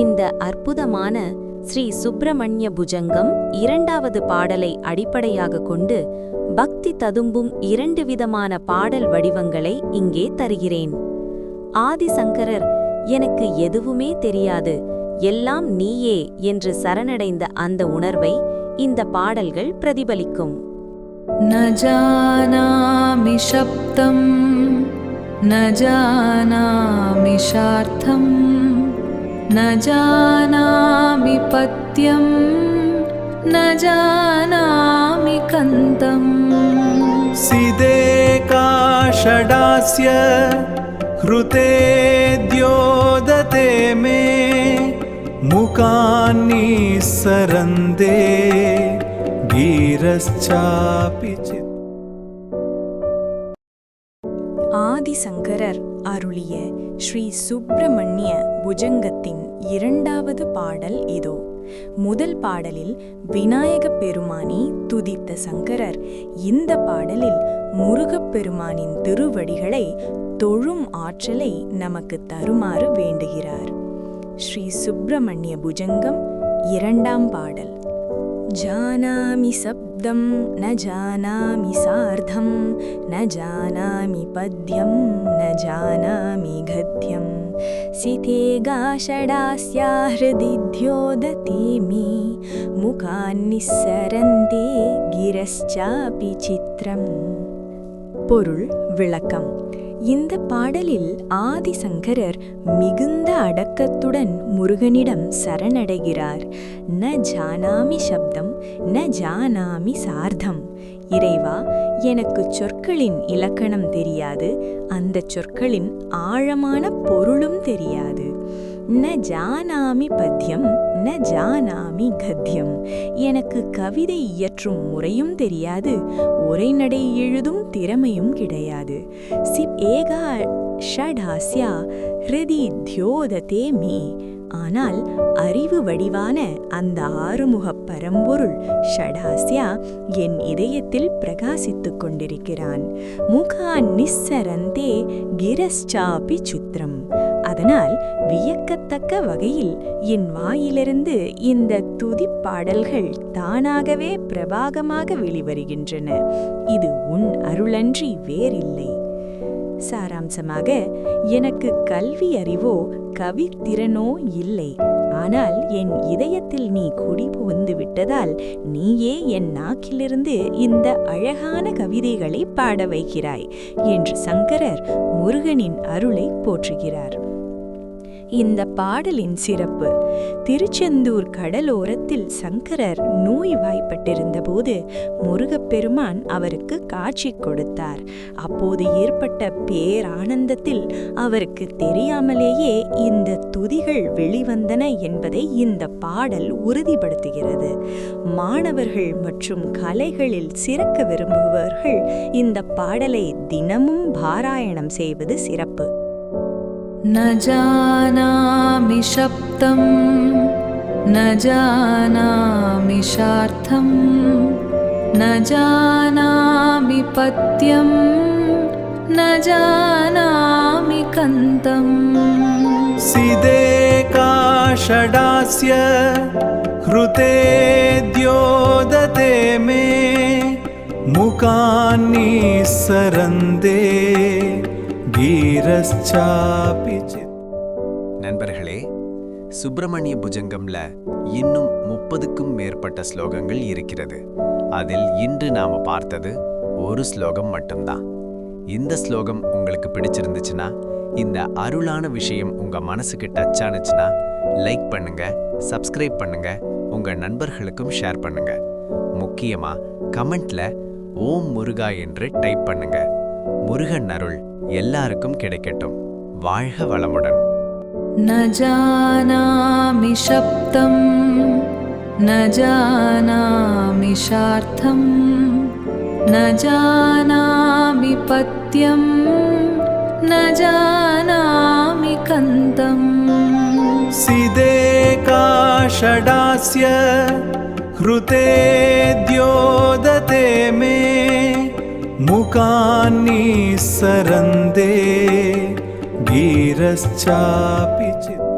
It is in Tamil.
இந்த அற்புதமான ஸ்ரீ சுப்பிரமணிய புஜங்கம் இரண்டாவது பாடலை அடிப்படையாக கொண்டு பக்தி ததும்பும் 2 விதமான பாடல் வடிவங்களை இங்கே தருகிறேன். ஆதிசங்கரர் எனக்கு எதுவுமே தெரியாது, எல்லாம் நீயே என்று சரணடைந்த அந்த உணர்வை இந்த பாடல்கள் பிரதிபலிக்கும். न जानामि शब्दं न जानामि शार्थं न जानामि पद्यं न जानामि कन्दम् सिदेका षडास्य हृतेद्योदते मे मुखान्निस्सरन्ते गीरश्चापि चित्. ஆதிசங்கரர் அருளிய ஸ்ரீ சுப்பிரமணிய புஜங்கத்தின் 2வது பாடல் இதோ. முதல் பாடலில் விநாயகப் பெருமானை துதித்த சங்கரர் இந்த பாடலில் முருகப்பெருமானின் திருவடிகளை தொழும் ஆற்றலை நமக்கு தருமாறு வேண்டுகிறார். ஸ்ரீ சுப்பிரமணிய புஜங்கம் 2ஆம் பாடல். जानामि शब्दं न जानामि सार्धं न जानामि पद्यं न जानामि गद्यं सितेगाषडास्या हृदि द्योदते मे मुखान्निस्सरन्ते गिरश्चापि चित्रम्. பொருள் விளக்கம். இந்த பாடலில் ஆதிசங்கரர் மிகுந்த அடக்கத்துடன் முருகனிடம் சரணடைகிறார். ந ஜானாமி சப்தம் ந ஜானாமி சார்த்தம். இறைவா, எனக்கு சொற்களின் இலக்கணம் தெரியாது, அந்த சொற்களின் ஆழமான பொருளும் தெரியாது. ந ஜானாமி பத்யம் ந ஜானாமி கத்யம். எனக்கு கவிதை இயற்றும் முறையும் தெரியாது, உரைநடை எழுதும் திறமையும் கிடையாது. சிப் ஏகா ஷடாஸ்யா ஹிருதி தியோததே மே. ஆனால் அறிவு வடிவான அந்த ஆறுமுகப் பரம்பொருள் ஷடாஸ்யா என் இதயத்தில் பிரகாசித்துக் கொண்டிருக்கிறான். முகா நிஸ்ஸரந்தே கிரஸ்சாபி சுத்ரம். அதனால் வியக்கத்தக்க வகையில் என் வாயிலிருந்து இந்த துதிப்பாடல்கள் தானாகவே பிரபாகமாக வெளிவருகின்றன. இது உன் அருளன்றி வேறில்லை. சாராம்சமாக, எனக்கு கல்வி அறிவோ கவித்திறனோ இல்லை. ஆனால் என் இதயத்தில் நீ குடி புகுந்து விட்டதால் நீயே என் நாக்கிலிருந்து இந்த அழகான கவிதைகளை பாட வைக்கிறாய் என்று சங்கரர் முருகனின் அருளை போற்றுகிறார். இந்த பாடலின் சிறப்பு. திருச்செந்தூர் கடலோரத்தில் சங்கரர் நோய்வாய்ப்பட்டிருந்தபோது முருகப்பெருமான் அவருக்கு காட்சி கொடுத்தார். அப்போது ஏற்பட்ட பேரானந்தத்தில் அவருக்கு தெரியாமலேயே இந்த துதிகள் வெளிவந்தன என்பதை இந்த பாடல் உறுதிப்படுத்துகிறது. மாணவர்கள் மற்றும் கலைகளில் சிறக்க விரும்புபவர்கள் இந்த பாடலை தினமும் பாராயணம் செய்வது சிறப்பு. न जानामि शब्दं न जानामि शार्थं न जानामि पद्यं न जानामि कन्दम् सिदेका षडास्य हृतेद्योदते मे मुखान्निस्सरन्ते गीरश्चापि चित्. நண்பர்களே, சுப்பிரமணிய புஜங்கம்ல இன்னும் 30க்கும் மேற்பட்ட ஸ்லோகங்கள் இருக்கிறது. அதில் இன்று நாம பார்த்தது ஒரு ஸ்லோகம் மட்டும்தான். இந்த ஸ்லோகம் உங்களுக்கு பிடிச்சிருந்துச்சுன்னா, இந்த அருளான விஷயம் உங்க மனசுக்கு டச் ஆனுச்சுன்னா லைக் பண்ணுங்க, சப்ஸ்கிரைப் பண்ணுங்க, உங்க நண்பர்களுக்கும் ஷேர் பண்ணுங்க. முக்கியமா கமெண்ட்ல ஓம் முருகா என்று டைப் பண்ணுங்க. முருகன் அருள் எல்லாருக்கும் கிடைக்கட்டும். வாழ்க வளமுடன். न जानामि शब्दं न जानामि शार्थं न जानामि पद्यं न जानामि कन्दम् सिदेका षडास्य हृतेद्योदते मे मुखान्निस्सरन्ते गीरश्चापि चित्.